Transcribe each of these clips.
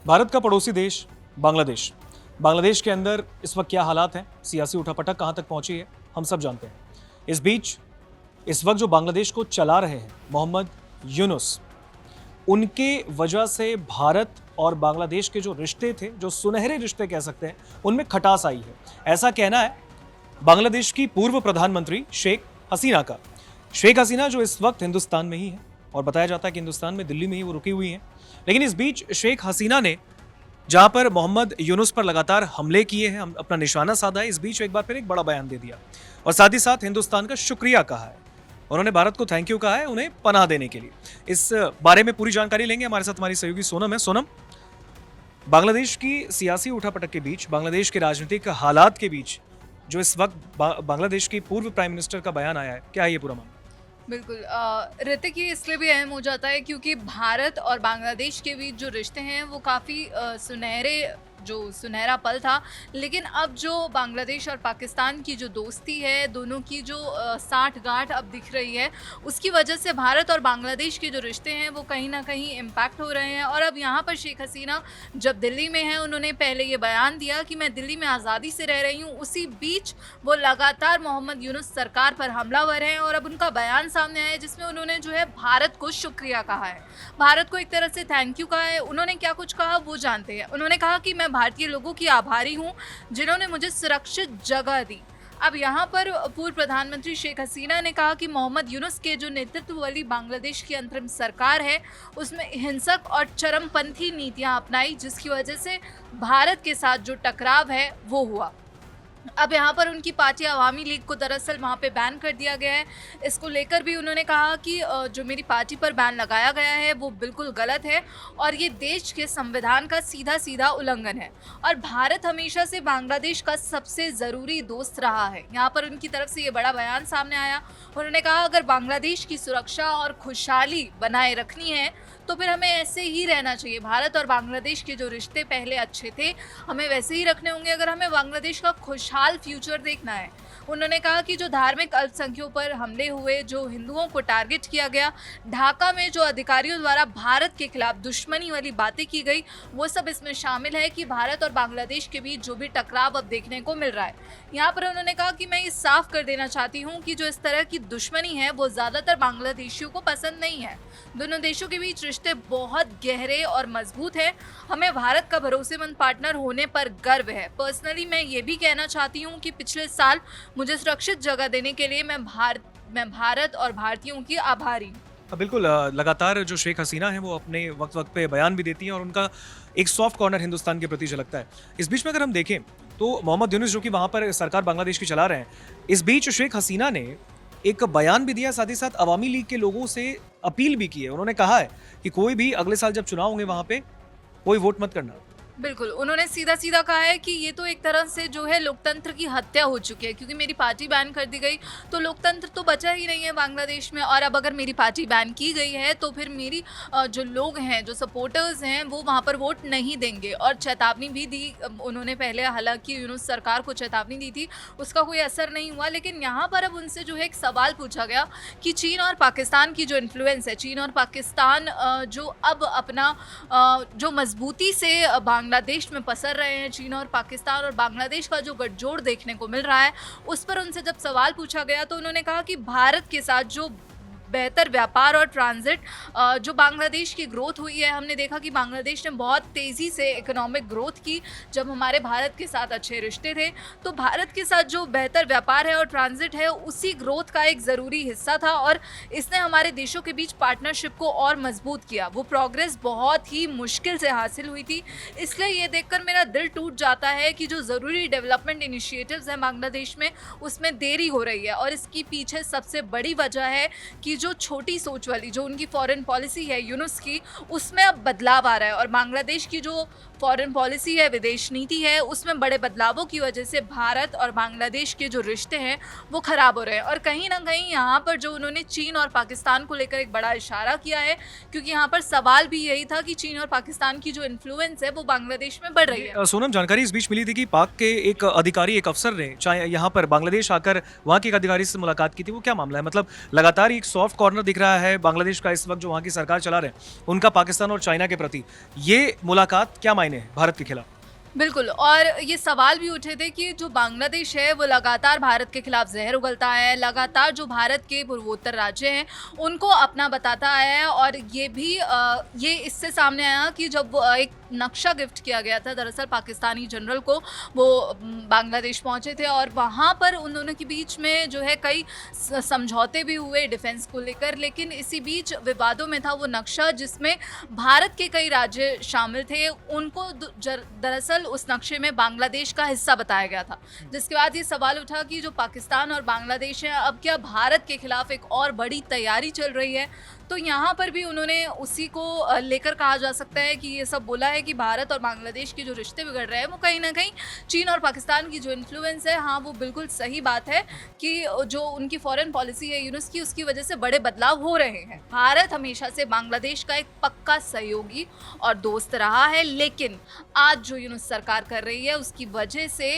भारत का पड़ोसी देश बांग्लादेश। बांग्लादेश के अंदर इस वक्त क्या हालात हैं, सियासी उठापटक कहां तक पहुंची है, हम सब जानते हैं। इस बीच इस वक्त जो बांग्लादेश को चला रहे हैं मोहम्मद यूनुस, उनके वजह से भारत और बांग्लादेश के जो रिश्ते थे, जो सुनहरे रिश्ते कह सकते हैं, उनमें खटास आई है। ऐसा कहना है बांग्लादेश की पूर्व प्रधानमंत्री शेख हसीना का। शेख हसीना जो इस वक्त हिंदुस्तान में ही है और बताया जाता है कि हिंदुस्तान में, दिल्ली में ही वो रुकी हुई हैं। लेकिन इस बीच शेख हसीना ने जहां पर मोहम्मद यूनुस पर लगातार हमले किए हैं, अपना निशाना साधा है, इस बीच एक बार फिर एक बड़ा बयान दे दिया और साथ ही साथ हिंदुस्तान का शुक्रिया कहा है। उन्होंने भारत को थैंक यू कहा है उन्हें पनाह देने के लिए। इस बारे में पूरी जानकारी लेंगे, हमारे साथ हमारी सहयोगी सोनम है। सोनम, बांग्लादेश की सियासी उठापटक के बीच, बांग्लादेश के राजनीतिक हालात के बीच जो इस वक्त बांग्लादेश की पूर्व प्राइम मिनिस्टर का बयान आया है, क्या है ये पूरा मामला? बिल्कुल ऋतिक, ये इसलिए भी अहम हो जाता है क्योंकि भारत और बांग्लादेश के बीच जो रिश्ते हैं वो काफ़ी सुनहरा पल था। लेकिन अब जो बांग्लादेश और पाकिस्तान की जो दोस्ती है, दोनों की जो साठगांठ अब दिख रही है, उसकी वजह से भारत और बांग्लादेश के जो रिश्ते हैं वो कहीं ना कहीं इम्पैक्ट हो रहे हैं। और अब यहाँ पर शेख हसीना जब दिल्ली में है, उन्होंने पहले ये बयान दिया कि मैं दिल्ली में आज़ादी से रह रही हूँ, उसी बीच वो लगातार मोहम्मद यूनुस सरकार पर हमलावर हैं। और अब उनका बयान सामने आया है जिसमें उन्होंने जो है भारत को शुक्रिया कहा है, भारत को एक तरह से थैंक यू कहा है। उन्होंने क्या कुछ कहा वो जानते हैं। उन्होंने कहा कि मैं भारतीय लोगों की आभारी हूं जिन्होंने मुझे सुरक्षित जगह दी। अब यहाँ पर पूर्व प्रधानमंत्री शेख हसीना ने कहा कि मोहम्मद यूनुस के जो नेतृत्व वाली बांग्लादेश की अंतरिम सरकार है, उसमें हिंसक और चरमपंथी नीतियां अपनाई, जिसकी वजह से भारत के साथ जो टकराव है वो हुआ। अब यहाँ पर उनकी पार्टी अवामी लीग को दरअसल वहाँ पे बैन कर दिया गया है। इसको लेकर भी उन्होंने कहा कि जो मेरी पार्टी पर बैन लगाया गया है वो बिल्कुल गलत है और ये देश के संविधान का सीधा सीधा उल्लंघन है। और भारत हमेशा से बांग्लादेश का सबसे ज़रूरी दोस्त रहा है। यहाँ पर उनकी तरफ से ये बड़ा बयान सामने आया। उन्होंने कहा अगर बांग्लादेश की सुरक्षा और खुशहाली बनाए रखनी है तो फिर हमें ऐसे ही रहना चाहिए। भारत और बांग्लादेश के जो रिश्ते पहले अच्छे थे, हमें वैसे ही रखने होंगे अगर हमें बांग्लादेश का खुशहाल फ्यूचर देखना है। उन्होंने कहा कि जो धार्मिक अल्पसंख्यकों पर हमले हुए, जो हिंदुओं को टारगेट किया गया, ढाका में जो अधिकारियों द्वारा भारत के खिलाफ दुश्मनी वाली बातें की गई, वो सब इसमें शामिल है कि भारत और बांग्लादेश के बीच जो भी टकराव अब देखने को मिल रहा है। यहाँ पर उन्होंने कहा कि मैं ये साफ कर देना चाहती हूँ कि जो इस तरह की दुश्मनी है वो ज़्यादातर बांग्लादेशियों को पसंद नहीं है। दोनों देशों के बीच रिश्ते बहुत गहरे और मजबूत हैं। हमें भारत का भरोसेमंद पार्टनर होने पर गर्व है। पर्सनली मैं ये भी कहना चाहती हूँ कि पिछले साल मुझे सुरक्षित जगह देने के लिए मैं भारत और भारतीयों की आभारी हूँ। बिल्कुल, लगातार जो शेख हसीना है वो अपने वक्त वक्त पे बयान भी देती हैं और उनका एक सॉफ्ट कॉर्नर हिंदुस्तान के प्रति झलकता है। इस बीच में अगर हम देखें तो मोहम्मद यूनुस जो कि वहाँ पर सरकार बांग्लादेश की चला रहे हैं, इस बीच शेख हसीना ने एक बयान भी दिया, साथ ही साथ अवामी लीग के लोगों से अपील भी की है। उन्होंने कहा है कि कोई भी अगले साल जब चुनाव होंगे वहाँ पे कोई वोट मत करना। बिल्कुल, उन्होंने सीधा सीधा कहा है कि ये तो एक तरह से जो है लोकतंत्र की हत्या हो चुकी है, क्योंकि मेरी पार्टी बैन कर दी गई तो लोकतंत्र तो बचा ही नहीं है बांग्लादेश में। और अब अगर मेरी पार्टी बैन की गई है तो फिर मेरी जो लोग हैं, जो सपोर्टर्स हैं, वो वहाँ पर वोट नहीं देंगे। और चेतावनी भी दी उन्होंने पहले, हालांकि यूनुस सरकार को चेतावनी दी थी, उसका कोई असर नहीं हुआ। लेकिन यहाँ पर अब उनसे जो है एक सवाल पूछा गया कि चीन और पाकिस्तान की जो इन्फ्लुएंस है, चीन और पाकिस्तान जो अब अपना जो मजबूती से बांग्लादेश में पसर रहे हैं, चीन और पाकिस्तान और बांग्लादेश का जो गठजोड़ देखने को मिल रहा है, उस पर उनसे जब सवाल पूछा गया तो उन्होंने कहा कि भारत के साथ जो बेहतर व्यापार और ट्रांजिट जो बांग्लादेश की ग्रोथ हुई है, हमने देखा कि बांग्लादेश ने बहुत तेज़ी से इकोनॉमिक ग्रोथ की जब हमारे भारत के साथ अच्छे रिश्ते थे। तो भारत के साथ जो बेहतर व्यापार है और ट्रांजिट है, उसी ग्रोथ का एक ज़रूरी हिस्सा था और इसने हमारे देशों के बीच पार्टनरशिप को और मजबूत किया। वो प्रोग्रेस बहुत ही मुश्किल से हासिल हुई थी। इसलिए ये देखकर मेरा दिल टूट जाता है कि जो ज़रूरी डेवलपमेंट इनिशिएटिव्स हैं बांग्लादेश में, उसमें देरी हो रही है। और इसकी पीछे सबसे बड़ी वजह है कि जो छोटी सोच वाली जो उनकी फॉरेन पॉलिसी है यूनुस की, उसमें अब बदलाव आ रहा है। और बांग्लादेश की जो फॉरेन पॉलिसी है, विदेश नीति है, उसमें बड़े बदलावों की वजह से भारत और बांग्लादेश के जो रिश्ते हैं वो ख़राब हो रहे हैं। और कहीं ना कहीं यहाँ पर जो उन्होंने चीन और पाकिस्तान को लेकर एक बड़ा इशारा किया है, क्योंकि यहाँ पर सवाल भी यही था कि चीन और पाकिस्तान की जो इन्फ्लुएंस है वो बांग्लादेश में बढ़ रही है। सोनम, जानकारी इस बीच मिली थी कि पाक के एक अधिकारी, एक अफसर ने चाहे यहाँ पर बांग्लादेश आकर वहाँ के एक अधिकारी से मुलाकात की थी। वो क्या मामला है? मतलब लगातार एक सॉफ्ट सॉफ्ट कॉर्नर दिख रहा है बांग्लादेश का इस वक्त जो वहाँ की सरकार चला रहे हैं उनका पाकिस्तान और चाइना के प्रति, ये मुलाकात क्या मायने है भारत के खिलाफ? बिल्कुल, और ये सवाल भी उठे थे कि जो बांग्लादेश है वो लगातार भारत के खिलाफ जहर उगलता है, लगातार जो भारत के पूर्वोत्तर राज्य हैं उनको अपना बताता है। और ये भी ये इससे सामने आया कि जब एक नक्शा गिफ्ट किया गया था दरअसल पाकिस्तानी जनरल को, वो बांग्लादेश पहुंचे थे और वहाँ पर उन दोनों के बीच में जो है कई समझौते भी हुए डिफेंस को लेकर। लेकिन इसी बीच विवादों में था वो नक्शा जिसमें भारत के कई राज्य शामिल थे, उनको दरअसल उस नक्शे में बांग्लादेश का हिस्सा बताया गया था। जिसके बाद ये सवाल उठा कि जो पाकिस्तान और बांग्लादेश है, अब क्या भारत के खिलाफ एक और बड़ी तैयारी चल रही है? तो यहाँ पर भी उन्होंने उसी को लेकर कहा जा सकता है कि ये सब बोला है कि भारत और बांग्लादेश के जो रिश्ते बिगड़ रहे हैं वो कहीं ना कहीं चीन और पाकिस्तान की जो इन्फ्लुएंस है, हाँ वो बिल्कुल सही बात है कि जो उनकी फॉरेन पॉलिसी है यूनुस की, उसकी वजह से बड़े बदलाव हो रहे हैं। भारत हमेशा से बांग्लादेश का एक पक्का सहयोगी और दोस्त रहा है, लेकिन आज जो यूनुस सरकार कर रही है उसकी वजह से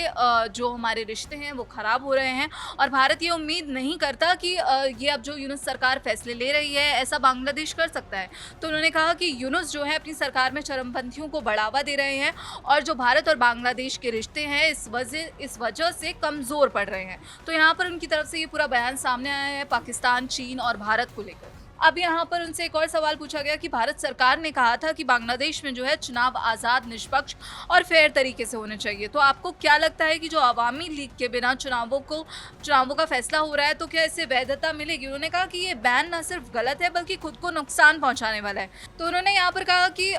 जो हमारे रिश्ते हैं वो खराब हो रहे हैं। और भारत ये उम्मीद नहीं करता कि ये अब जो यूनुस सरकार फैसले ले रही है ऐसा बांग्लादेश कर सकता है। तो उन्होंने कहा कि यूनुस जो है अपनी सरकार में चरमपंथियों को बढ़ावा दे रहे हैं और जो भारत और बांग्लादेश के रिश्ते हैं इस वजह से कमज़ोर पड़ रहे हैं। तो यहाँ पर उनकी तरफ से ये पूरा बयान सामने आया है पाकिस्तान, चीन और भारत को लेकर। अब यहाँ पर उनसे एक और सवाल पूछा गया कि भारत सरकार ने कहा था कि बांग्लादेश में जो है चुनाव आज़ाद, निष्पक्ष और फेयर तरीके से होने चाहिए। तो आपको क्या लगता है कि जो अवामी लीग के बिना चुनावों का फैसला हो रहा है तो क्या इससे वैधता मिलेगी? उन्होंने कहा कि ये बैन न सिर्फ गलत है बल्कि खुद को नुकसान पहुँचाने वाला है। तो उन्होंने यहाँ पर कहा कि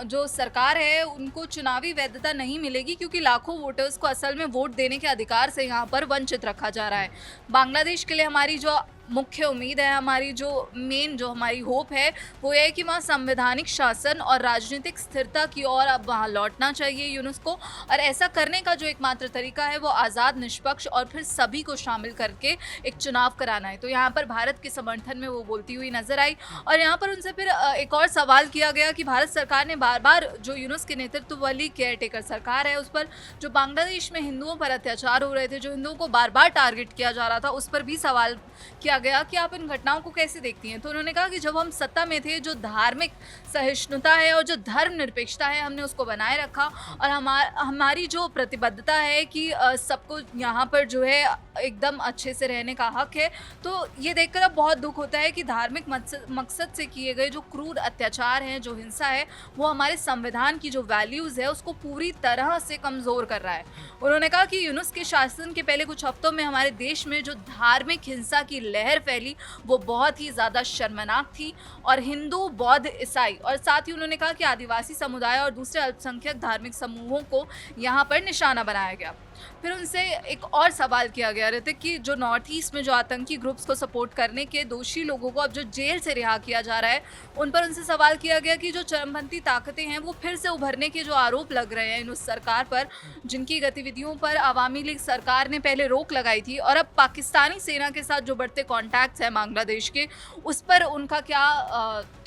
जो सरकार है उनको चुनावी वैधता नहीं मिलेगी क्योंकि लाखों वोटर्स को असल में वोट देने के अधिकार से यहाँ पर वंचित रखा जा रहा है। बांग्लादेश के लिए हमारी जो मुख्य उम्मीद है, हमारी जो हमारी होप है वो ये है कि वहाँ संवैधानिक शासन और राजनीतिक स्थिरता की ओर अब वहाँ लौटना चाहिए यूनुस को। और ऐसा करने का जो एकमात्र तरीका है वो आज़ाद, निष्पक्ष और फिर सभी को शामिल करके एक चुनाव कराना है। तो यहाँ पर भारत के समर्थन में वो बोलती हुई नजर आई। और यहाँ पर उनसे फिर एक और सवाल किया गया कि भारत सरकार ने बार बार जो यूनुस के नेतृत्व वाली केयर टेकर सरकार है उस पर जो बांग्लादेश में हिंदुओं पर अत्याचार हो रहे थे, जो हिंदुओं को बार बार टारगेट किया जा रहा था, उस पर भी सवाल किया गया कि आप इन घटनाओं को कैसे देखती हैं। तो उन्होंने कहा कि जब हम सत्ता में थे जो धार्मिक सहिष्णुता है और जो धर्मनिरपेक्षता है हमने उसको बनाए रखा और हमारी जो प्रतिबद्धता है कि सबको यहाँ पर जो है एकदम अच्छे से रहने का हक है। तो ये देखकर अब बहुत दुख होता है कि धार्मिक मकसद से किए गए जो क्रूर अत्याचार हैं, जो हिंसा है, वो हमारे संविधान की जो वैल्यूज़ है उसको पूरी तरह से कमज़ोर कर रहा है। उन्होंने कहा कि यूनुस के शासन के पहले कुछ हफ्तों में हमारे देश में जो धार्मिक हिंसा की लहर फैली वो बहुत ही ज़्यादा शर्मनाक थी और हिंदू, बौद्ध, ईसाई और साथ ही उन्होंने कहा कि आदिवासी समुदाय और दूसरे अल्पसंख्यक धार्मिक समूहों को यहाँ पर निशाना बनाया गया। फिर उनसे एक और सवाल किया गया रहता कि जो नॉर्थ ईस्ट में जो आतंकी ग्रुप्स को सपोर्ट करने के दोषी लोगों को अब जो जेल से रिहा किया जा रहा है उन पर उनसे सवाल किया गया कि जो चरमपंथी ताकतें हैं वो फिर से उभरने के जो आरोप लग रहे हैं उस सरकार पर, जिनकी गतिविधियों पर आवामी लीग सरकार ने पहले रोक लगाई थी और अब पाकिस्तानी सेना के साथ जो बढ़ते कॉन्टैक्ट्स हैं बांग्लादेश के, उस पर उनका क्या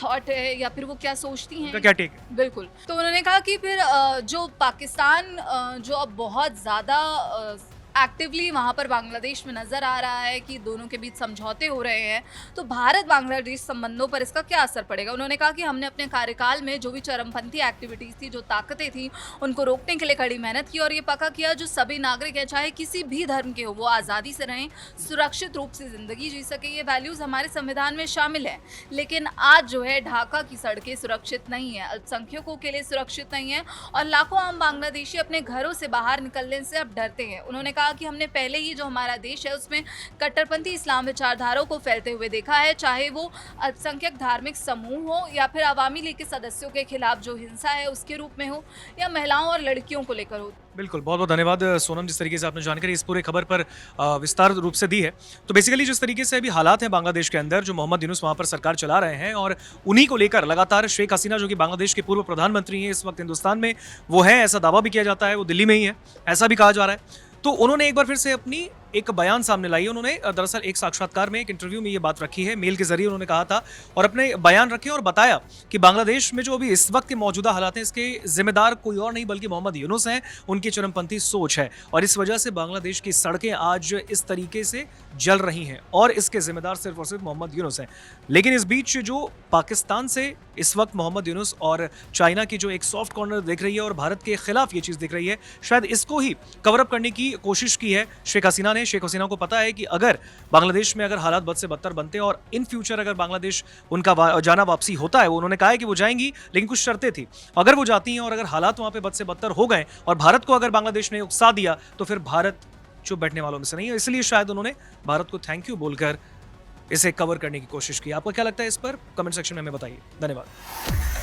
थॉट है या फिर वो क्या सोचती हैं, क्या टेक है? बिल्कुल। तो उन्होंने कहा कि फिर जो पाकिस्तान जो अब बहुत ज़्यादा एक्टिवली वहाँ पर बांग्लादेश में नज़र आ रहा है कि दोनों के बीच समझौते हो रहे हैं, तो भारत बांग्लादेश संबंधों पर इसका क्या असर पड़ेगा। उन्होंने कहा कि हमने अपने कार्यकाल में जो भी चरमपंथी एक्टिविटीज़ थी, जो ताकतें थी, उनको रोकने के लिए कड़ी मेहनत की और ये पक्का किया जो सभी नागरिक हैं, चाहे किसी भी धर्म के हो, वो आज़ादी से रहें, सुरक्षित रूप से ज़िंदगी जी सके। ये वैल्यूज़ हमारे संविधान में शामिल है। लेकिन आज जो है ढाका की सड़कें सुरक्षित नहीं है, अल्पसंख्यकों के लिए सुरक्षित नहीं है और लाखों आम बांग्लादेशी अपने घरों से बाहर निकलने से अब डरते हैं। उन्होंने कहा कि हमने पहले ही जो हमारा देश है उसमें कट्टरपंथी इस्लाम विचारधाराओं को फैलते हुए देखा है, चाहे वो अल्पसंख्यक धार्मिक समूह हो या फिर आवामी लीग के सदस्यों के खिलाफ जो हिंसा है उसके रूप में हो या महिलाओं और लड़कियों को लेकर हो। बिल्कुल, बहुत बहुत धन्यवाद सोनम, जिस तरीके से आपने जानकारी इस पूरे खबर पर विस्तार रूप से दी है। तो बेसिकली जिस तरीके से अभी हालात हैं बांग्लादेश के अंदर, जो मोहम्मद यूनुस वहाँ पर सरकार चला रहे हैं और उन्हीं को लेकर लगातार शेख हसीना जो कि बांग्लादेश के पूर्व प्रधानमंत्री हैं, इस वक्त हिंदुस्तान में वो है, ऐसा दावा भी किया जाता है, वो दिल्ली में ही है, ऐसा भी कहा जा रहा है। तो उन्होंने एक बार फिर से अपनी एक बयान सामने लाई है। उन्होंने दरअसल एक साक्षात्कार में, एक इंटरव्यू में ये बात रखी है, मेल के जरिए उन्होंने कहा था और अपने बयान रखे और बताया कि बांग्लादेश में जो अभी इस वक्त के मौजूदा हालात हैं, इसके जिम्मेदार कोई और नहीं बल्कि मोहम्मद यूनुस हैं, उनकी चरमपंथी सोच है और इस वजह से बांग्लादेश की सड़कें आज इस तरीके से जल रही हैं और इसके जिम्मेदार सिर्फ और सिर्फ मोहम्मद यूनुस हैं। लेकिन इस बीच जो पाकिस्तान से इस वक्त मोहम्मद यूनुस और चाइना की जो एक सॉफ्ट कॉर्नर दिख रही है और भारत के खिलाफ ये चीज़ दिख रही है, शायद इसको ही कवर अप करने की कोशिश की है शेख हसीना ने। शेख हसीना को पता है कि अगर बांग्लादेश में अगर हालात बद से बदतर बनते हैं और इन फ्यूचर अगर बांग्लादेश उनका जाना वापसी होता है, उन्होंने कहा है कि वो जाएंगी लेकिन कुछ शर्तें थी। अगर वो जाती हैं और अगर हालात वहाँ पे बद से बदतर हो गए और भारत को अगर बांग्लादेश ने उकसा दिया तो फिर भारत चुप बैठने वालों में से नहीं है। इसलिए शायद उन्होंने भारत को थैंक यू बोलकर इसे कवर करने की कोशिश की। आपको क्या लगता है इस पर? कमेंट सेक्शन में हमें बताइए। धन्यवाद।